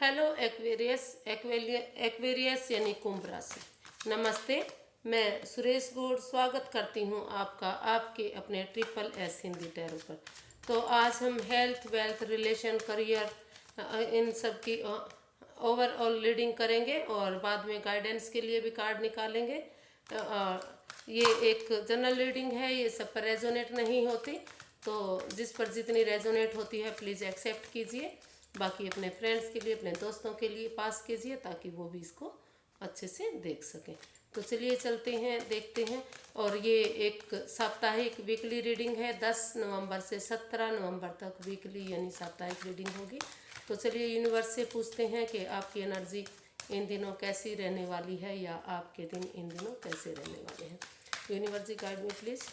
Hello Aquarius यानी कुंभ राशि। नमस्ते, मैं सुरेश गौड़ स्वागत करती हूँ आपका आपके अपने ट्रिपल एस हिंदी टैरो पर। तो आज हम health, wealth, relation, career in सब की ओवरऑल रीडिंग करेंगे और बाद में गाइडेंस के लिए भी कार्ड निकालेंगे। ये एक जनरल रीडिंग है, ये सब पर रेजोनेट नहीं होती, तो जिस पर जितनी रेजोनेट होती है प्लीज़ एक्सेप्ट कीजिए। बाकी अपने फ्रेंड्स के लिए, अपने दोस्तों के लिए पास कीजिए ताकि वो भी इसको अच्छे से देख सकें। तो चलिए चलते हैं, देखते हैं। और ये एक साप्ताहिक वीकली रीडिंग है, 10 नवंबर से 17 नवंबर तक वीकली यानी साप्ताहिक रीडिंग होगी। तो चलिए यूनिवर्स से पूछते हैं कि आपकी एनर्जी इन दिनों कैसी रहने वाली है, या आपके दिन इन दिनों कैसे रहने वाले हैं। यूनिवर्स जी गाइड में प्लीज़।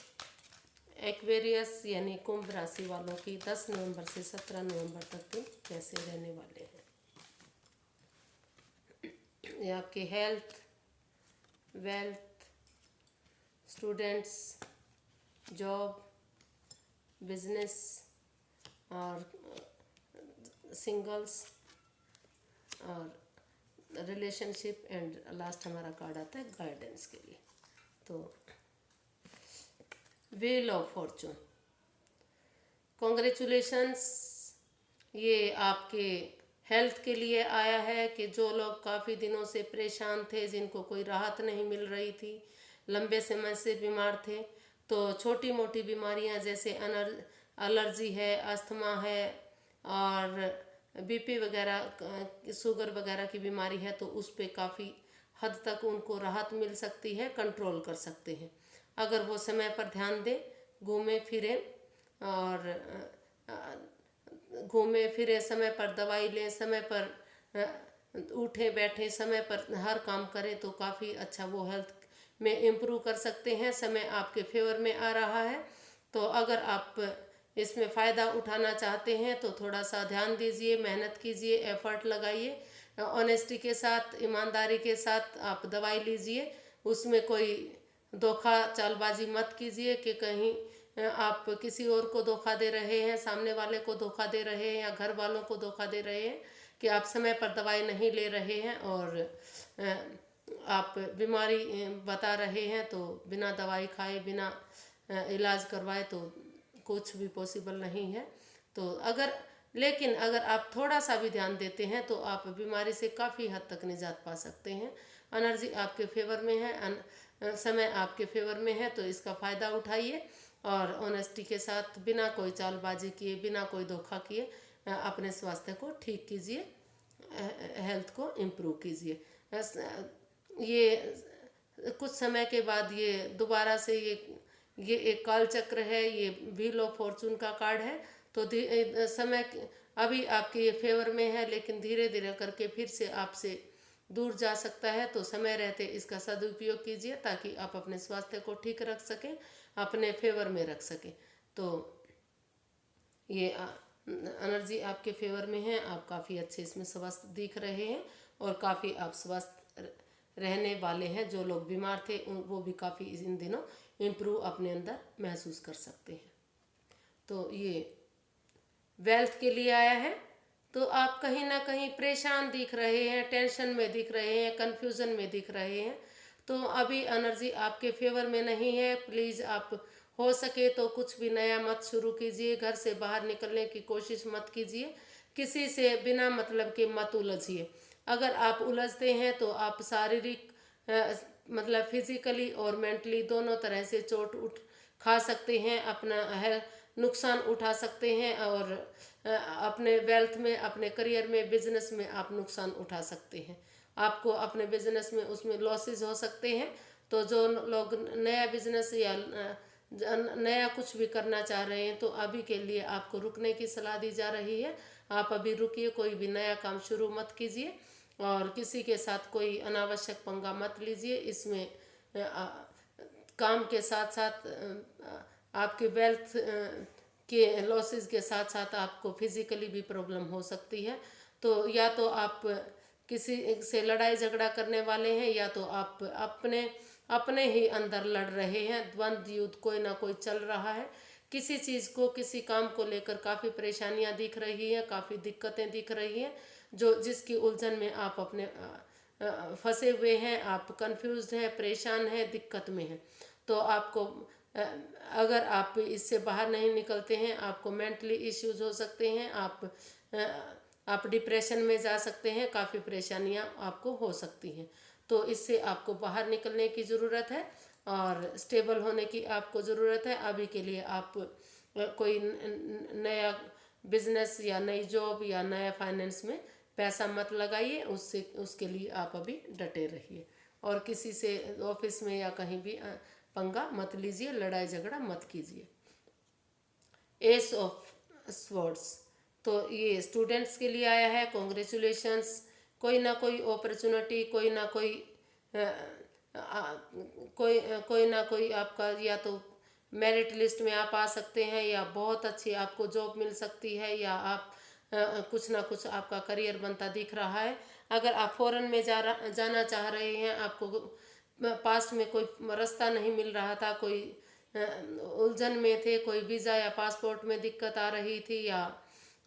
एक्वेरियस यानी कुंभ राशि वालों की 10 नवंबर से 17 नवंबर तक दिन कैसे रहने वाले हैं। ये आपके health, wealth, students, job, business और सिंगल्स और रिलेशनशिप एंड लास्ट हमारा कार्ड आता है गाइडेंस के लिए। तो व्हील ऑफ फॉर्चून, कॉन्ग्रेचुलेशंस। ये आपके हेल्थ के लिए आया है कि जो लोग काफ़ी दिनों से परेशान थे, जिनको कोई राहत नहीं मिल रही थी, लंबे समय से बीमार थे, तो छोटी मोटी बीमारियां जैसे एलर्जी है, अस्थमा है और बीपी वगैरह, शुगर वगैरह की बीमारी है, तो उस पर काफ़ी हद तक उनको राहत मिल सकती है, कंट्रोल कर सकते हैं अगर वो समय पर ध्यान दें, घूमें फिरें और घूमें फिरें, समय पर दवाई लें, समय पर उठें बैठें, समय पर हर काम करें, तो काफ़ी अच्छा वो हेल्थ में इम्प्रूव कर सकते हैं। समय आपके फेवर में आ रहा है, तो अगर आप इसमें फ़ायदा उठाना चाहते हैं तो थोड़ा सा ध्यान दीजिए, मेहनत कीजिए, एफर्ट लगाइए, ऑनेस्टी के साथ, ईमानदारी के साथ आप दवाई लीजिए। उसमें कोई धोखा चालबाजी मत कीजिए कि कहीं आप किसी और को धोखा दे रहे हैं, सामने वाले को धोखा दे रहे हैं या घर वालों को धोखा दे रहे हैं कि आप समय पर दवाई नहीं ले रहे हैं और आप बीमारी बता रहे हैं, तो बिना दवाई खाए, बिना इलाज करवाए तो कुछ भी पॉसिबल नहीं है। तो लेकिन अगर आप थोड़ा सा भी ध्यान देते हैं तो आप बीमारी से काफ़ी हद तक निजात पा सकते हैं। एनर्जी आपके फेवर में है, समय आपके फेवर में है, तो इसका फ़ायदा उठाइए और ऑनेस्टी के साथ, बिना कोई चालबाजी किए, बिना कोई धोखा किए अपने स्वास्थ्य को ठीक कीजिए, हेल्थ को इम्प्रूव कीजिए। ये कुछ समय के बाद ये दोबारा से ये एक काल चक्र है, ये व्हील ऑफ फॉर्चून का कार्ड है, तो समय अभी आपके ये फेवर में है, लेकिन धीरे धीरे करके फिर से आपसे दूर जा सकता है। तो समय रहते इसका सदुपयोग कीजिए ताकि आप अपने स्वास्थ्य को ठीक रख सकें, अपने फेवर में रख सकें। तो ये एनर्जी आपके फेवर में है, आप काफ़ी अच्छे इसमें स्वस्थ दिख रहे हैं और काफ़ी आप स्वस्थ रहने वाले हैं। जो लोग बीमार थे वो भी काफ़ी इन दिनों इम्प्रूव अपने अंदर महसूस कर सकते हैं। तो ये वेल्थ के लिए आया है, तो आप कहीं ना कहीं परेशान दिख रहे हैं, टेंशन में दिख रहे हैं, कन्फ्यूज़न में दिख रहे हैं, तो अभी एनर्जी आपके फेवर में नहीं है। प्लीज़ आप हो सके तो कुछ भी नया मत शुरू कीजिए, घर से बाहर निकलने की कोशिश मत कीजिए, किसी से बिना मतलब के मत उलझिए। अगर आप उलझते हैं तो आप शारीरिक मतलब फिजिकली और मेंटली दोनों तरह से चोट खा सकते हैं, अपना नुकसान उठा सकते हैं और अपने वेल्थ में, अपने करियर में, बिजनेस में आप नुकसान उठा सकते हैं। आपको अपने बिजनेस में उसमें लॉसेस हो सकते हैं। तो जो लोग नया बिजनेस या नया कुछ भी करना चाह रहे हैं, तो अभी के लिए आपको रुकने की सलाह दी जा रही है। आप अभी रुकिए, कोई भी नया काम शुरू मत कीजिए और किसी के साथ कोई अनावश्यक पंगा मत लीजिए। इसमें काम के साथ साथ आपके वेल्थ के लॉसेस के साथ साथ आपको फिजिकली भी प्रॉब्लम हो सकती है। तो या तो आप किसी से लड़ाई झगड़ा करने वाले हैं, या तो आप अपने ही अंदर लड़ रहे हैं, द्वंद्व युद्ध कोई ना कोई चल रहा है। किसी चीज़ को, किसी काम को लेकर काफ़ी परेशानियां दिख रही हैं, काफ़ी दिक्कतें दिख रही हैं। जो जिसकी उलझन में आप अपने फंसे हुए हैं, आप कंफ्यूज्ड हैं, परेशान हैं, दिक्कत में हैं। तो आपको अ, अगर आप इससे बाहर नहीं निकलते हैं, आपको मेंटली इश्यूज हो सकते हैं, आप डिप्रेशन में जा सकते हैं, काफ़ी परेशानियां आपको हो सकती हैं। तो इससे आपको बाहर निकलने की ज़रूरत है और स्टेबल होने की आपको ज़रूरत है। अभी के लिए आप कोई नया बिजनेस या नई जॉब या नया फाइनेंस में पैसा मत लगाइए, उससे उसके लिए आप अभी डटे रहिए और किसी से ऑफिस में या कहीं भी पंगा मत लीजिए, लड़ाई झगड़ा मत कीजिए। एस ऑफ स्वर्ड्स, तो ये स्टूडेंट्स के लिए आया है। कॉन्ग्रेचुलेशंस, कोई ना कोई अपॉर्चुनिटी, कोई ना कोई अ, आ, कोई ना कोई आपका या तो मेरिट लिस्ट में आप आ सकते हैं या बहुत अच्छी आपको जॉब मिल सकती है या आप कुछ ना कुछ आपका करियर बनता दिख रहा है। अगर आप फॉरेन में जाना चाह रहे हैं, आपको पास्ट में कोई रास्ता नहीं मिल रहा था, कोई उलझन में थे, कोई वीज़ा या पासपोर्ट में दिक्कत आ रही थी या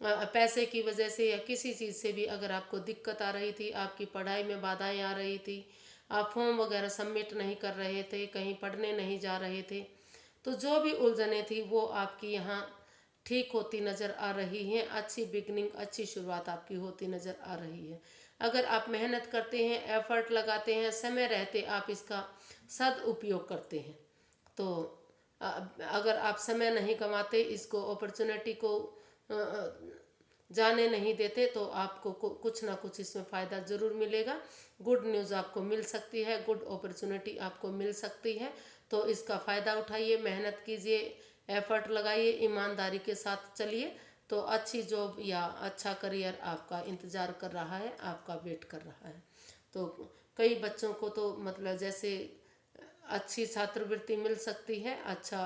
पैसे की वजह से या किसी चीज़ से भी अगर आपको दिक्कत आ रही थी, आपकी पढ़ाई में बाधाएं आ रही थी, आप फॉर्म वगैरह सबमिट नहीं कर रहे थे, कहीं पढ़ने नहीं जा रहे थे, तो जो भी उलझनें थी वो आपकी यहाँ ठीक होती नज़र आ रही हैं। अच्छी बिगनिंग, अच्छी शुरुआत आपकी होती नज़र आ रही है। अगर आप मेहनत करते हैं, एफर्ट लगाते हैं, समय रहते आप इसका सदउपयोग करते हैं, तो अगर आप समय नहीं कमाते, इसको अपॉर्चुनिटी को जाने नहीं देते, तो आपको कुछ ना कुछ इसमें फ़ायदा ज़रूर मिलेगा। गुड न्यूज़ आपको मिल सकती है, गुड अपॉर्चुनिटी आपको मिल सकती है। तो इसका फ़ायदा उठाइए, मेहनत कीजिए, एफर्ट लगाइए, ईमानदारी के साथ चलिए, तो अच्छी जॉब या अच्छा करियर आपका इंतज़ार कर रहा है, आपका वेट कर रहा है। तो कई बच्चों को तो मतलब जैसे अच्छी छात्रवृत्ति मिल सकती है, अच्छा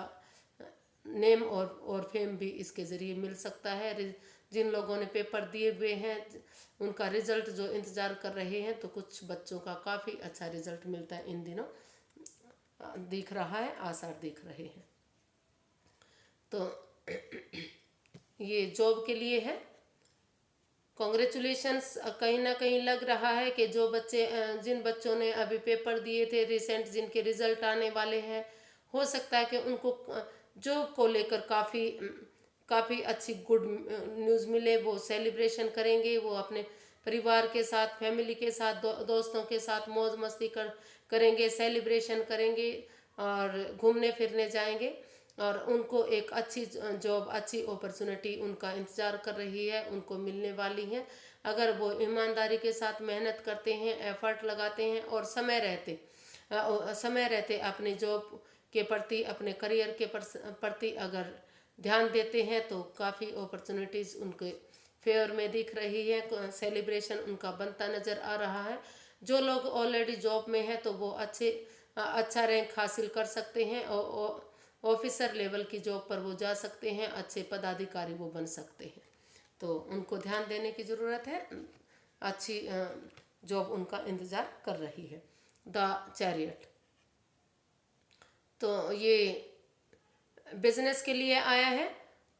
नेम और फेम भी इसके ज़रिए मिल सकता है। जिन लोगों ने पेपर दिए हुए हैं, उनका रिजल्ट जो इंतज़ार कर रहे हैं, तो कुछ बच्चों का काफ़ी अच्छा रिजल्ट मिलता है इन दिनों दिख रहा है, आसार दिख रहे हैं। तो ये जॉब के लिए है। कॉन्ग्रेचुलेशंस, कहीं ना कहीं लग रहा है कि जो बच्चे जिन बच्चों ने अभी पेपर दिए थे रिसेंट, जिनके रिजल्ट आने वाले हैं, हो सकता है कि उनको जॉब को लेकर काफ़ी अच्छी गुड न्यूज़ मिले। वो सेलिब्रेशन करेंगे, वो अपने परिवार के साथ, फैमिली के साथ, दोस्तों के साथ मौज मस्ती करेंगे, सेलिब्रेशन करेंगे और घूमने फिरने जाएंगे और उनको एक अच्छी जॉब, अच्छी अपॉर्चुनिटी उनका इंतज़ार कर रही है, उनको मिलने वाली है। अगर वो ईमानदारी के साथ मेहनत करते हैं, एफर्ट लगाते हैं और समय रहते अपनी जॉब के प्रति, अपने करियर के प्रति अगर ध्यान देते हैं, तो काफ़ी अपॉर्चुनिटीज़ उनके फेयर में दिख रही है, सेलिब्रेशन उनका बनता नज़र आ रहा है। जो लोग ऑलरेडी जॉब में हैं, तो वो अच्छा रैंक हासिल कर सकते हैं और ऑफिसर लेवल की जॉब पर वो जा सकते हैं, अच्छे पदाधिकारी वो बन सकते हैं। तो उनको ध्यान देने की ज़रूरत है, अच्छी जॉब उनका इंतज़ार कर रही है। द चैरियट, तो ये बिजनेस के लिए आया है।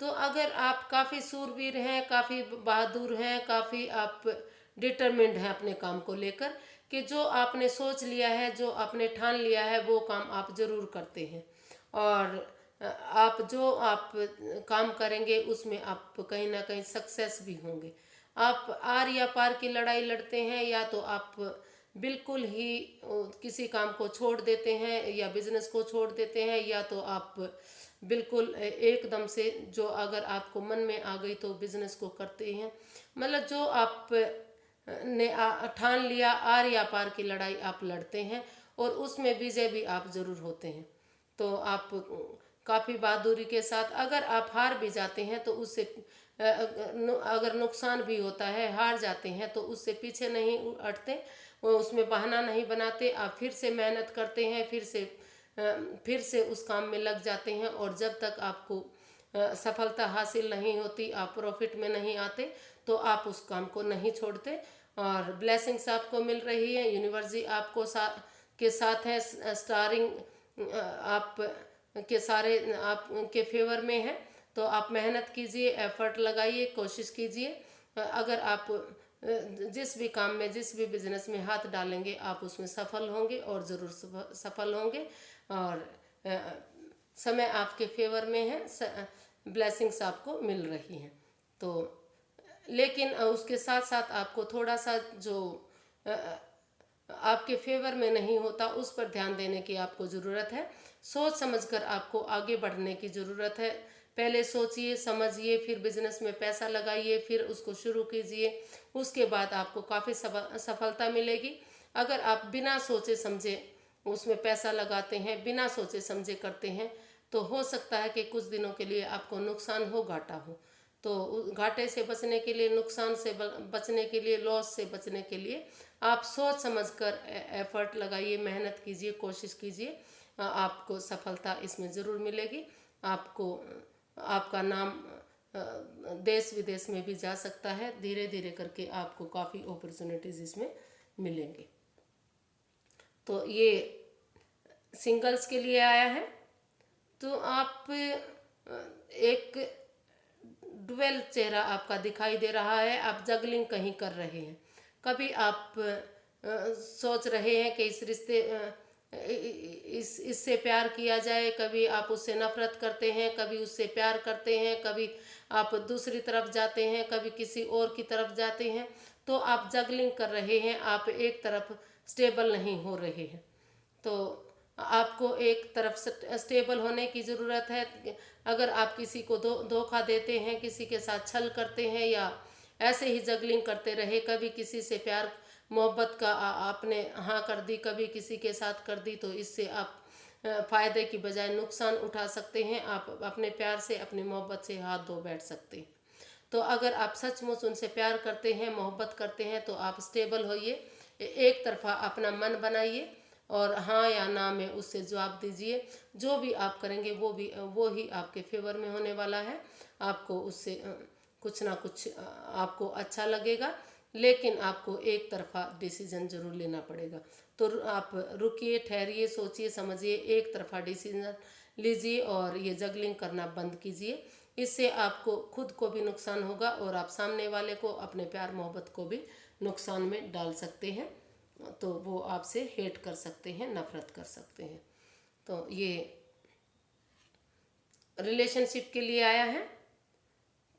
तो अगर आप काफ़ी सूरवीर हैं, काफ़ी बहादुर हैं, काफ़ी आप डिटरमिन्ड हैं अपने काम को लेकर, कि जो आपने सोच लिया है, जो आपने ठान लिया है, वो काम आप ज़रूर करते हैं और आप काम करेंगे उसमें आप कहीं ना कहीं सक्सेस भी होंगे। आप आर या पार की लड़ाई लड़ते हैं, या तो आप बिल्कुल ही किसी काम को छोड़ देते हैं या बिजनेस को छोड़ देते हैं, या तो आप बिल्कुल एकदम से जो अगर आपको मन में आ गई तो बिजनेस को करते हैं। मतलब जो आप ने ठान लिया, आर या पार की लड़ाई आप लड़ते हैं और उसमें विजय भी आप ज़रूर होते हैं। तो आप काफ़ी बहादुरी के साथ, अगर आप हार भी जाते हैं तो उससे अगर नुकसान भी होता है, हार जाते हैं तो उससे पीछे नहीं हटते, उसमें बहाना नहीं बनाते, आप फिर से मेहनत करते हैं, फिर से उस काम में लग जाते हैं और जब तक आपको सफलता हासिल नहीं होती, आप प्रॉफिट में नहीं आते, तो आप उस काम को नहीं छोड़ते और ब्लेसिंग्स आपको मिल रही है। यूनिवर्सिटी आपको के साथ है, स्टारिंग आप के सारे आपके फेवर में है। तो आप मेहनत कीजिए, एफर्ट लगाइए, कोशिश कीजिए। अगर आप जिस भी काम में, जिस भी बिजनेस में हाथ डालेंगे आप उसमें सफल होंगे और ज़रूर सफल होंगे। और अ, समय आपके फेवर में है, ब्लेसिंग्स आपको मिल रही हैं। तो लेकिन उसके साथ साथ आपको थोड़ा सा जो अ, आपके फेवर में नहीं होता उस पर ध्यान देने की आपको ज़रूरत है। सोच समझकर आपको आगे बढ़ने की ज़रूरत है। पहले सोचिए, समझिए, फिर बिजनेस में पैसा लगाइए, फिर उसको शुरू कीजिए। उसके बाद आपको काफ़ी सफलता मिलेगी। अगर आप बिना सोचे समझे उसमें पैसा लगाते हैं, बिना सोचे समझे करते हैं, तो हो सकता है कि कुछ दिनों के लिए आपको नुकसान हो, घाटा हो। तो घाटे से बचने के लिए, नुकसान से बचने के लिए, लॉस से बचने के लिए आप सोच समझकर एफर्ट लगाइए, मेहनत कीजिए, कोशिश कीजिए। आपको सफलता इसमें ज़रूर मिलेगी। आपको आपका नाम देश विदेश में भी जा सकता है। धीरे धीरे करके आपको काफ़ी अपॉर्चुनिटीज़ इसमें मिलेंगे। तो ये सिंगल्स के लिए आया है। तो आप एक डुअल चेहरा आपका दिखाई दे रहा है। आप जगलिंग कहीं कर रहे हैं। कभी आप सोच रहे हैं कि इस रिश्ते इससे प्यार किया जाए, कभी आप उससे नफरत करते हैं, कभी उससे प्यार करते हैं, कभी आप दूसरी तरफ जाते हैं, कभी किसी और की तरफ जाते हैं। तो आप जगलिंग कर रहे हैं, आप एक तरफ स्टेबल नहीं हो रहे हैं। तो आपको एक तरफ स्टेबल होने की ज़रूरत है। अगर आप किसी को धोखा देते हैं, किसी के साथ छल करते हैं, या ऐसे ही जगलिंग करते रहे, कभी किसी से प्यार मोहब्बत का आपने हाँ कर दी, कभी किसी के साथ कर दी, तो इससे आप फ़ायदे की बजाय नुकसान उठा सकते हैं। आप अपने प्यार से, अपनी मोहब्बत से हाथ धो बैठ सकते हैं। तो अगर आप सचमुच उनसे प्यार करते हैं, मोहब्बत करते हैं, तो आप स्टेबल होइए, एक तरफा अपना मन बनाइए और हाँ या ना में उससे जवाब दीजिए। जो भी आप करेंगे वो ही आपके फेवर में होने वाला है। आपको उससे कुछ ना कुछ आपको अच्छा लगेगा, लेकिन आपको एक तरफा डिसीजन जरूर लेना पड़ेगा। तो आप रुकिए, ठहरिए, सोचिए, समझिए, एक तरफा डिसीजन लीजिए और ये जगलिंग करना बंद कीजिए। इससे आपको खुद को भी नुकसान होगा और आप सामने वाले को, अपने प्यार मोहब्बत को भी नुकसान में डाल सकते हैं। तो वो आपसे हेट कर सकते हैं, नफरत कर सकते हैं। तो ये रिलेशनशिप के लिए आया है।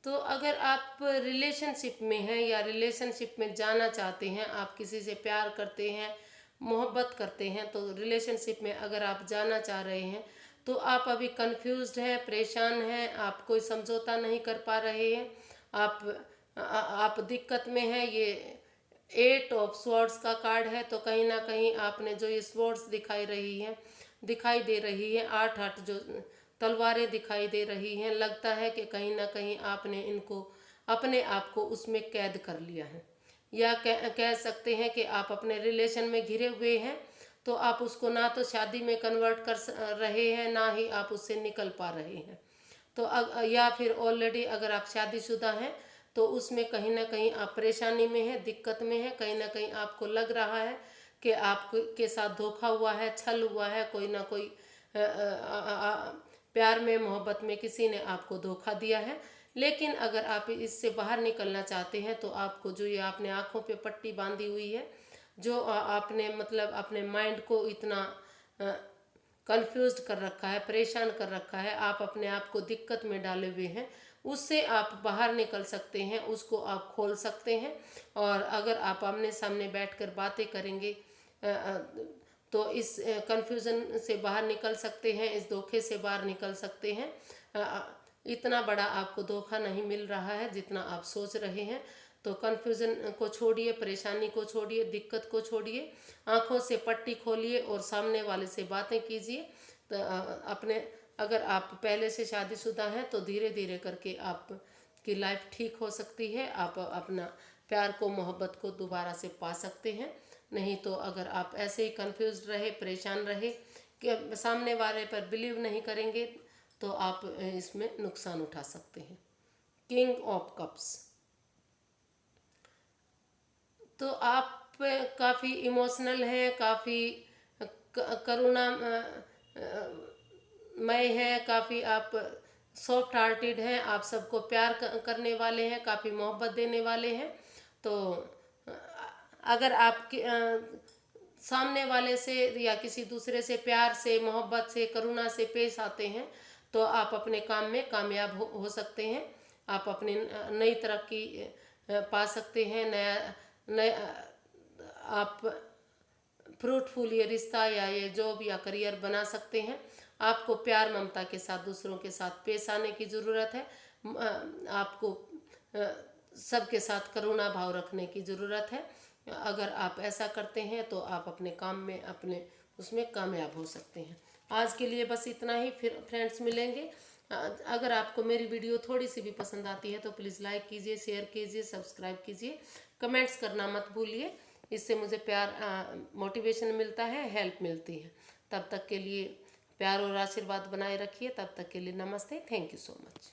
तो अगर आप रिलेशनशिप में हैं या रिलेशनशिप में जाना चाहते हैं, आप किसी से प्यार करते हैं, मोहब्बत करते हैं, तो रिलेशनशिप में अगर आप जाना चाह रहे हैं, तो आप अभी कंफ्यूज्ड हैं, परेशान हैं, आप कोई समझौता नहीं कर पा रहे हैं, आप आप दिक्कत में हैं। ये 8 ऑफ स्वॉर्ड्स का कार्ड है। तो कहीं ना कहीं आपने जो ये स्वॉर्ड्स दिखाई दे रही है, 8 8 जो तलवारें दिखाई दे रही हैं, लगता है कि कहीं ना कहीं आपने इनको, अपने आप को उसमें कैद कर लिया है। या कह सकते हैं कि आप अपने रिलेशन में घिरे हुए हैं। तो आप उसको ना तो शादी में कन्वर्ट कर रहे हैं, ना ही आप उससे निकल पा रहे हैं। तो या फिर ऑलरेडी अगर आप शादीशुदा हैं, तो उसमें कहीं ना कहीं आप परेशानी में हैं, दिक्कत में हैं। कहीं ना कहीं आपको लग रहा है कि आपके साथ धोखा हुआ है, छल हुआ है, कोई ना कोई प्यार में, मोहब्बत में किसी ने आपको धोखा दिया है। लेकिन अगर आप इससे बाहर निकलना चाहते हैं, तो आपको जो ये आपने आँखों पे पट्टी बांधी हुई है, जो आपने मतलब अपने माइंड को इतना कंफ्यूज्ड कर रखा है, परेशान कर रखा है, आप अपने आप को दिक्कत में डाले हुए हैं, उससे आप बाहर निकल सकते हैं, उसको आप खोल सकते हैं। और अगर आप आमने सामने बैठकर बातें करेंगे, तो इस कंफ्यूजन से बाहर निकल सकते हैं, इस धोखे से बाहर निकल सकते हैं। इतना बड़ा आपको धोखा नहीं मिल रहा है जितना आप सोच रहे हैं। तो कन्फ्यूज़न को छोड़िए, परेशानी को छोड़िए, दिक्कत को छोड़िए, आंखों से पट्टी खोलिए और सामने वाले से बातें कीजिए। तो अपने, अगर आप पहले से शादीशुदा हैं, तो धीरे धीरे करके आपकी लाइफ ठीक हो सकती है। आप अपना प्यार को, मोहब्बत को दोबारा से पा सकते हैं। नहीं तो अगर आप ऐसे ही कंफ्यूज रहे, परेशान रहे, कि सामने वाले पर बिलीव नहीं करेंगे, तो आप इसमें नुकसान उठा सकते हैं। King of cups. तो आप काफ़ी इमोशनल हैं, काफ़ी करुणा मय हैं, काफ़ी आप सॉफ्ट हार्टेड हैं, आप सबको प्यार करने वाले हैं, काफ़ी मोहब्बत देने वाले हैं। तो अगर आपके सामने वाले से या किसी दूसरे से प्यार से, मोहब्बत से, करुणा से पेश आते हैं तो आप अपने काम में कामयाब हो सकते हैं। आप अपनी नई तरक्की पा सकते हैं। नया आप फ्रूटफुल ये रिश्ता या ये जॉब या करियर बना सकते हैं। आपको प्यार ममता के साथ दूसरों के साथ पेश आने की ज़रूरत है। आपको सबके साथ करुणा भाव रखने की ज़रूरत है। अगर आप ऐसा करते हैं तो आप अपने काम में, अपने उसमें कामयाब हो सकते हैं। आज के लिए बस इतना ही, फिर फ्रेंड्स मिलेंगे। अगर आपको मेरी वीडियो थोड़ी सी भी पसंद आती है तो प्लीज़ लाइक कीजिए, शेयर कीजिए, सब्सक्राइब कीजिए, कमेंट्स करना मत भूलिए। इससे मुझे प्यार, मोटिवेशन मिलता है, हेल्प मिलती है। तब तक के लिए प्यार और आशीर्वाद बनाए रखिए। तब तक के लिए नमस्ते। Thank you so much.